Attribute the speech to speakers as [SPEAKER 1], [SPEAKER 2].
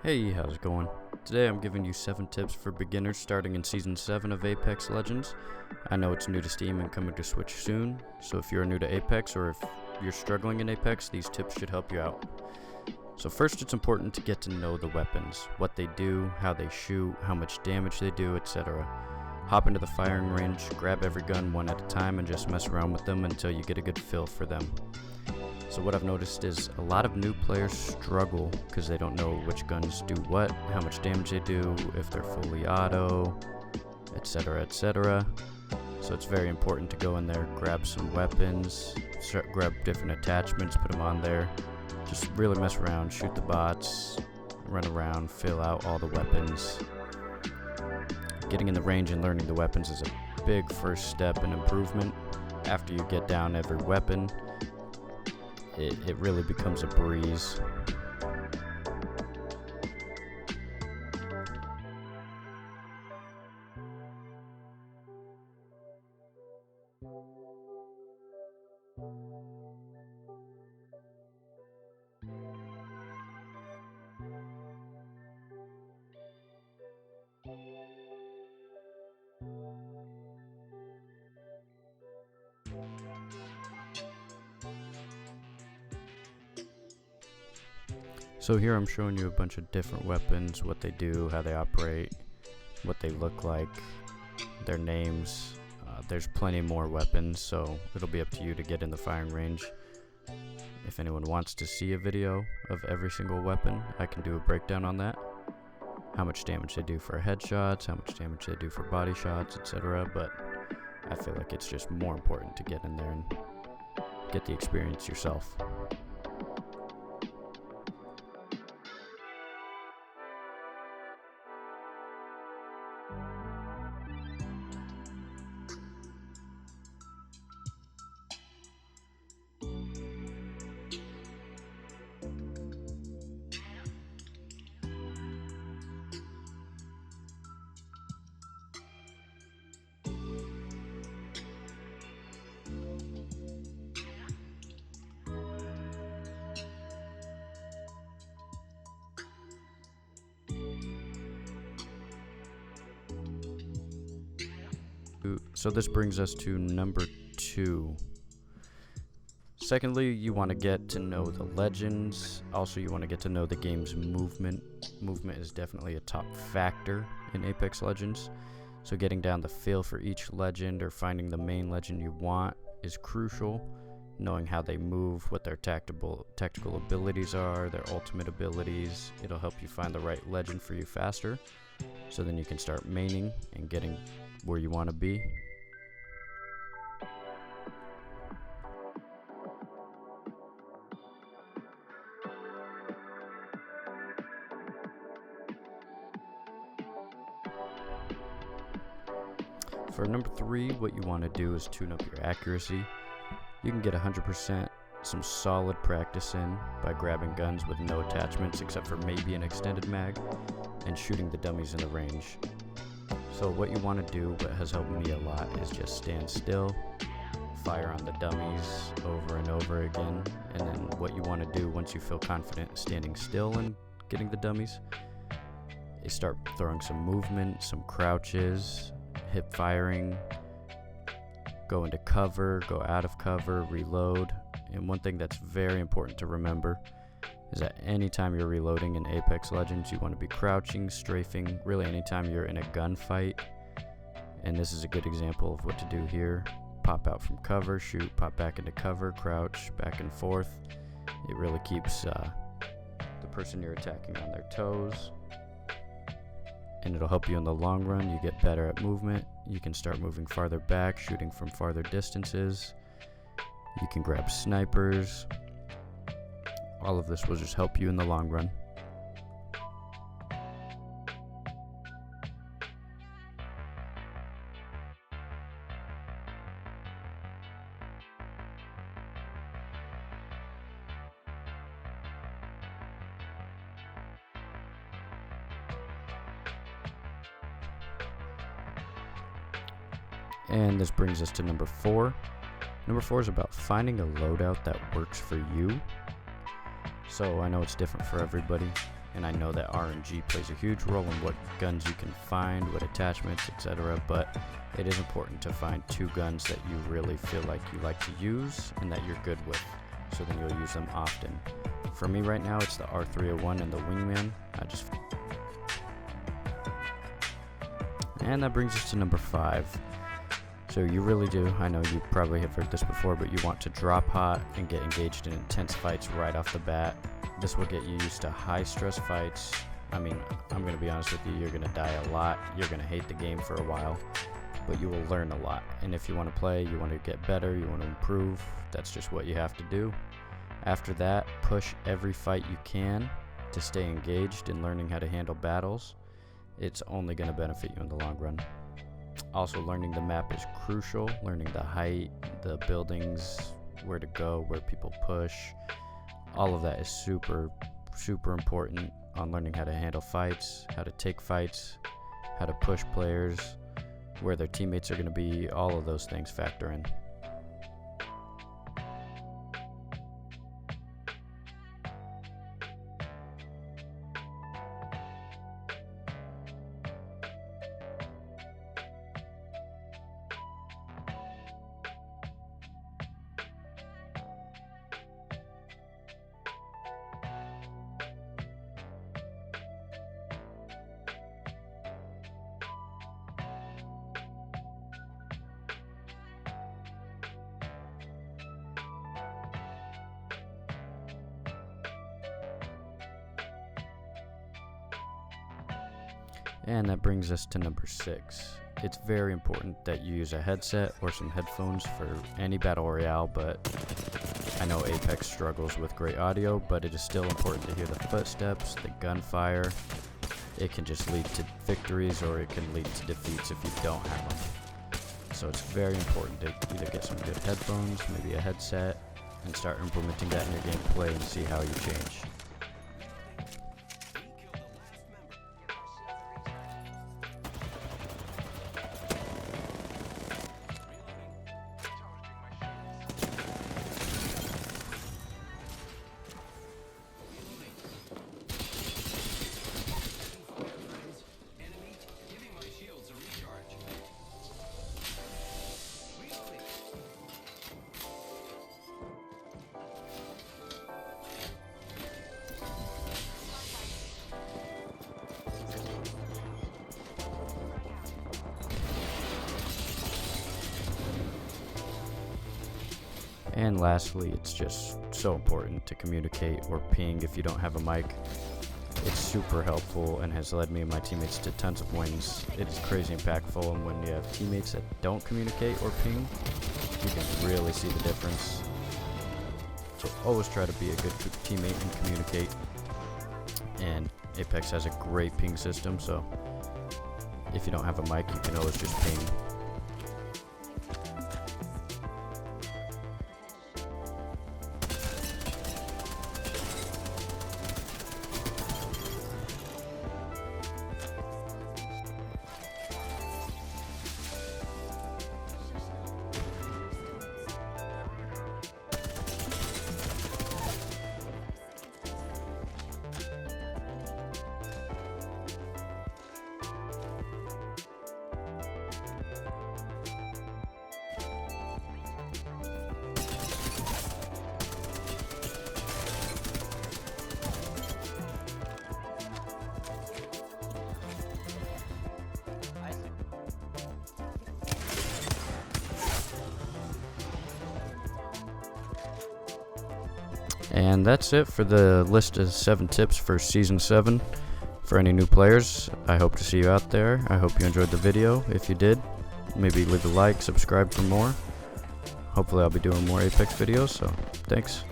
[SPEAKER 1] Hey, how's it going? Today I'm giving you 7 tips for beginners starting in Season 7 of Apex Legends. I know it's new to Steam and coming to Switch soon, so if you're new to Apex or if you're struggling in Apex, these tips should help you out. So first, it's important to get to know the weapons, what they do, how they shoot, how much damage they do, etc. Hop into the firing range, grab every gun one at a time and just mess around with them until you get a good feel for them. So what I've noticed is a lot of new players struggle because they don't know which guns do what, how much damage they do, if they're fully auto, etc, etc. So it's very important to go in there, grab some weapons, grab different attachments, put them on there, just really mess around, shoot the bots, run around, fill out all the weapons. Getting in the range and learning the weapons is a big first step in improvement. After you get down every weapon, it really becomes a breeze. So here I'm showing you a bunch of different weapons, what they do, how they operate, what they look like, their names. There's plenty more weapons, so it'll be up to you to get in the firing range. If anyone wants to see a video of every single weapon, I can do a breakdown on that. How much damage they do for headshots, how much damage they do for body shots, etc. But I feel like it's just more important to get in there and get the experience yourself. So this brings us to number 2. Secondly, you want to get to know the legends. Also, you want to get to know the game's movement. Movement is definitely a top factor in Apex Legends. So getting down the feel for each legend or finding the main legend you want is crucial. Knowing how they move, what their tactical abilities are, their ultimate abilities. It'll help you find the right legend for you faster. So then you can start maining and getting where you want to be. For number 3, what you want to do is tune up your accuracy. You can get 100% some solid practice in by grabbing guns with no attachments except for maybe an extended mag and shooting the dummies in the range. So what you want to do, what has helped me a lot, is just stand still, fire on the dummies over and over again, and then what you want to do once you feel confident standing still and getting the dummies is start throwing some movement, some crouches, hip firing, go into cover, go out of cover, reload. And one thing that's very important to remember is that anytime you're reloading in Apex Legends, you want to be crouching, strafing, really anytime you're in a gunfight. And this is a good example of what to do here. Pop out from cover, shoot, pop back into cover, crouch, back and forth. It really keeps the person you're attacking on their toes. And it'll help you in the long run. You get better at movement. You can start moving farther back, shooting from farther distances. You can grab snipers. All of this will just help you in the long run. And this brings us to number 4. Number 4 is about finding a loadout that works for you. So I know it's different for everybody. and I know that RNG plays a huge role in what guns you can find, what attachments, etc., but it is important to find 2 guns that you really feel like you like to use and that you're good with, so then you'll use them often. For me right now, it's the R301 and the Wingman. And that brings us to number 5. So you really do, I know you probably have heard this before, but you want to drop hot and get engaged in intense fights right off the bat. This will get you used to high stress fights. I mean, I'm going to be honest with you, you're going to die a lot, you're going to hate the game for a while, but you will learn a lot. And if you want to play, you want to get better, you want to improve, that's just what you have to do. After that, push every fight you can to stay engaged in learning how to handle battles. It's only going to benefit you in the long run. Also, learning the map is crucial. Learning the height, the buildings, where to go, where people push. All of that is super important on learning how to handle fights, how to take fights, how to push players, where their teammates are going to be. All of those things factor in. And that brings us to number 6. It's very important that you use a headset or some headphones for any battle royale, but I know Apex struggles with great audio, but it is still important to hear the footsteps, the gunfire. It can just lead to victories or it can lead to defeats if you don't have them. So it's very important to either get some good headphones, maybe a headset, and start implementing that in your gameplay and see how you change. And lastly, it's just so important to communicate or ping if you don't have a mic. It's super helpful and has led me and my teammates to tons of wins. It is crazy impactful, and when you have teammates that don't communicate or ping, you can really see the difference. So always try to be a good teammate and communicate. And Apex has a great ping system, so if you don't have a mic, you can always just ping. And that's it for the list of 7 tips for Season 7 for any new players. I hope to see you out there. I hope you enjoyed the video. If you did, maybe leave a like, subscribe for more. Hopefully I'll be doing more Apex videos, so thanks.